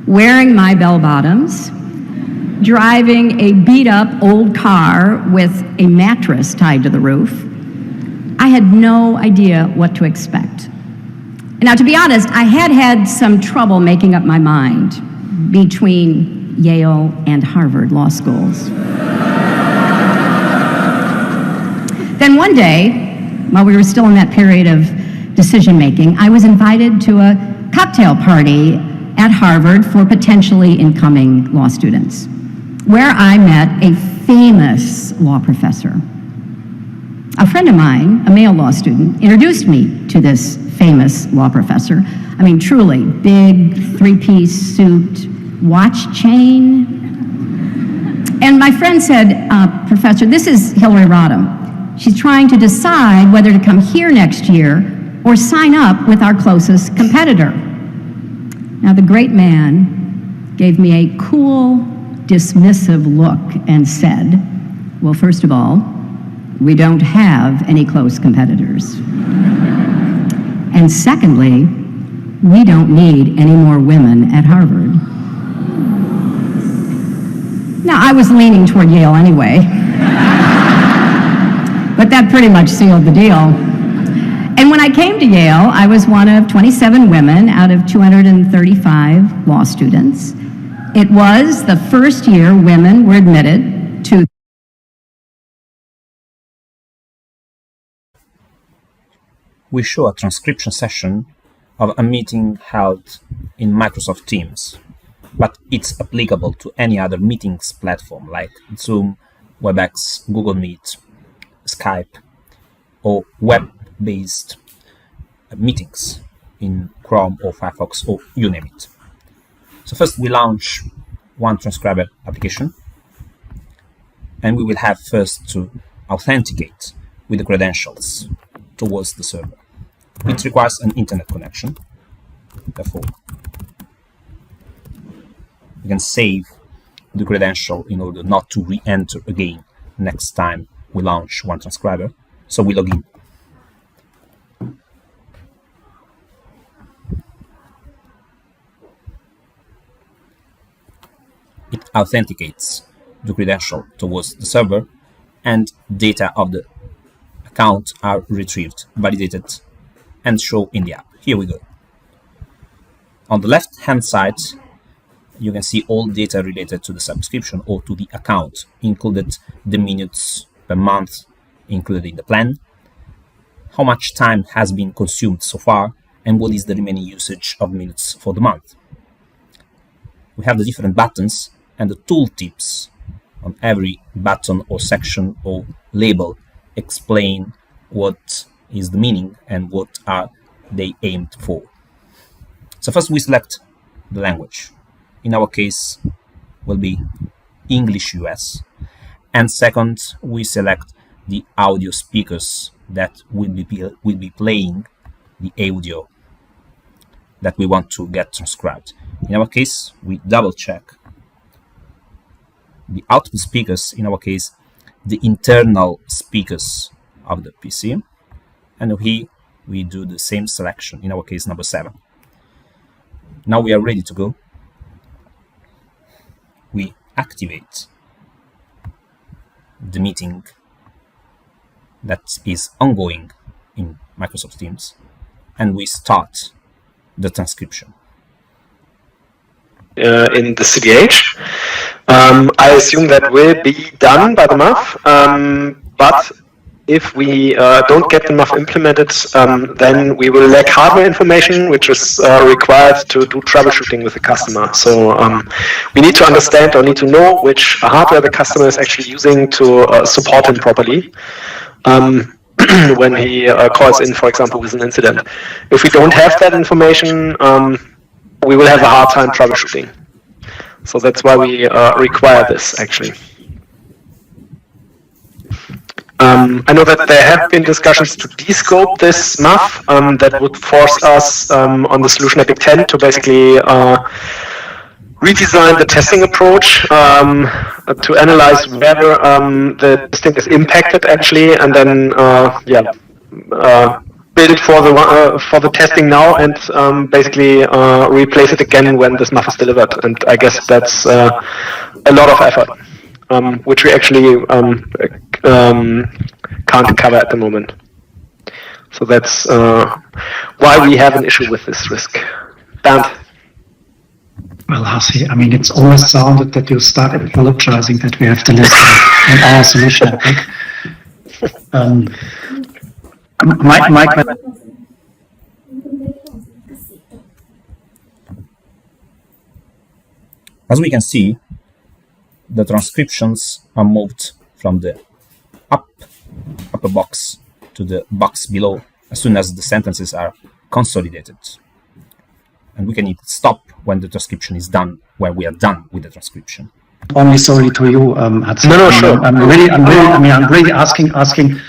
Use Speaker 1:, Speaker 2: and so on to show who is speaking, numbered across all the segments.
Speaker 1: wearing my bell-bottoms, driving a beat-up old car with a mattress tied to the roof. I had no idea what to expect. Now, to be honest, I had had some trouble making up my mind between Yale and Harvard law schools. Then one day, while we were still in that period of decision-making, I was invited to a cocktail party at Harvard for potentially incoming law students, where I met a famous law professor. A friend of mine, a male law student, introduced me to this famous law professor. I mean, truly, big three-piece suit, watch chain. And my friend said, Professor, this is Hillary Rodham. She's trying to decide whether to come here next year or sign up with our closest competitor. Now, the great man gave me a cool, dismissive look and said, well, first of all, we don't have any close competitors. And secondly, we don't need any more women at Harvard. Now, I was leaning toward Yale anyway, but that pretty much sealed the deal. And when I came to Yale, I was one of 27 women out of 235 law students. It was the first year women were admitted to.
Speaker 2: We show a transcription session of a meeting held in Microsoft Teams, but it's applicable to any other meetings platform like Zoom, WebEx, Google Meet, Skype, or web-based meetings in Chrome or Firefox or you name it. So first we launch one Transcriber application, and we will have first to authenticate with the credentials towards the server. It requires an internet connection. Therefore, you can save the credential in order not to re-enter again next time we launch one transcriber. So we log in. It authenticates the credential towards the server, and data of the account are retrieved, validated, and show in the app. Here we go. On the left-hand side, you can see all data related to the subscription or to the account, included the minutes per month included in the plan, how much time has been consumed so far, and what is the remaining usage of minutes for the month. We have the different buttons and the tooltips on every button or section or label explain what is the meaning and what are they aimed for. So first we select the language. In our case will be English US. And second, we select the audio speakers that will be playing the audio that we want to get transcribed. In our case, we double check the output speakers, in our case, the internal speakers of the PC. And here we do the same selection, in our case, number 7. Now we are ready to go. We activate the meeting that is ongoing in Microsoft Teams, and we start the transcription.
Speaker 3: In the CDH. I assume that will be done by the MAF, but if we don't get the MAF implemented, then we will lack hardware information, which is required to do troubleshooting with the customer. So we need to understand or need to know which hardware the customer is actually using to support him properly when he calls in, for example, with an incident. If we don't have that information, we will have a hard time troubleshooting. So that's why we require this, actually. I know that there have been discussions to descope this MAF that would force us on the solution Epic 10 to basically redesign the testing approach to analyze whether the testing is impacted actually, and then build it for the testing now and basically replace it again when this muff is delivered. And I guess that's a lot of effort, which we actually can't cover at the moment. So that's why we have an issue with this risk. Bernd.
Speaker 4: Well, Hasi, I mean, it's always sounded that you start apologizing that we have the list in our solution, I think. My
Speaker 2: As we can see, the transcriptions are moved from the upper box to the box below as soon as the sentences are consolidated. And we can hit stop when the transcription is done, when we are done with the transcription.
Speaker 4: Only sorry to you, Hudson.
Speaker 3: No, sure.
Speaker 4: I'm really asking,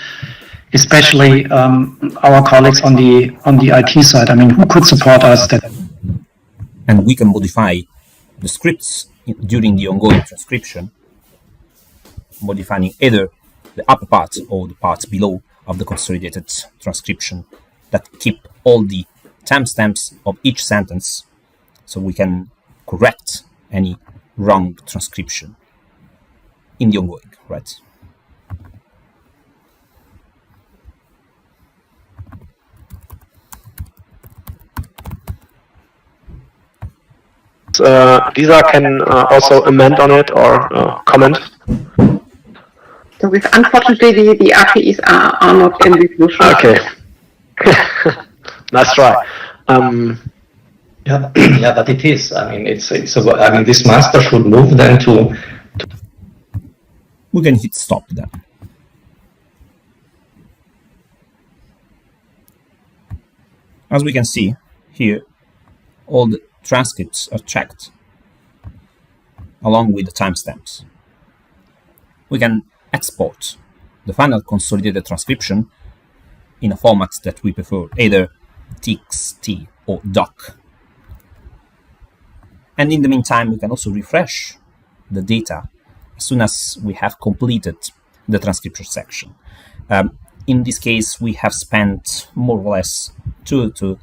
Speaker 4: especially our colleagues on the IT side. I mean, who could support us that?
Speaker 2: And we can modify the scripts during the ongoing transcription, modifying either the upper part or the parts below of the consolidated transcription that keep all the timestamps of each sentence, so we can correct any wrong transcription in the ongoing, right?
Speaker 3: Lisa can also amend on it or comment.
Speaker 5: So unfortunately, the APIs are not in the solution.
Speaker 3: Okay. Nice try.
Speaker 6: Yeah, but it is. I mean, I mean, this master should move then to.
Speaker 2: We can hit stop then. As we can see here, all the transcripts are checked along with the timestamps. We can export the final consolidated transcription in a format that we prefer, either TXT or doc. And in the meantime, we can also refresh the data as soon as we have completed the transcription section. In this case, we have spent more or less 2 to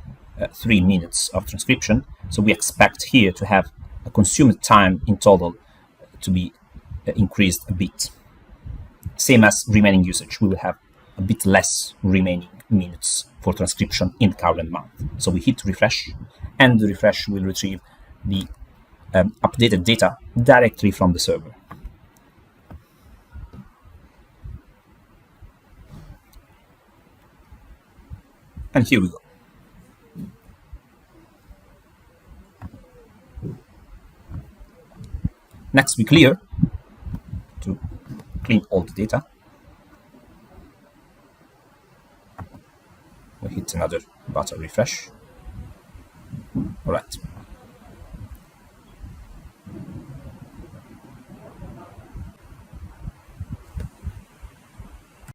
Speaker 2: 3 minutes of transcription. So we expect here to have a consumed time in total to be increased a bit. Same as remaining usage, we will have a bit less remaining minutes for transcription in the current month. So we hit refresh, and the refresh will retrieve the updated data directly from the server. And here we go. Next, we clear to clean all the data. We hit another button refresh. All right.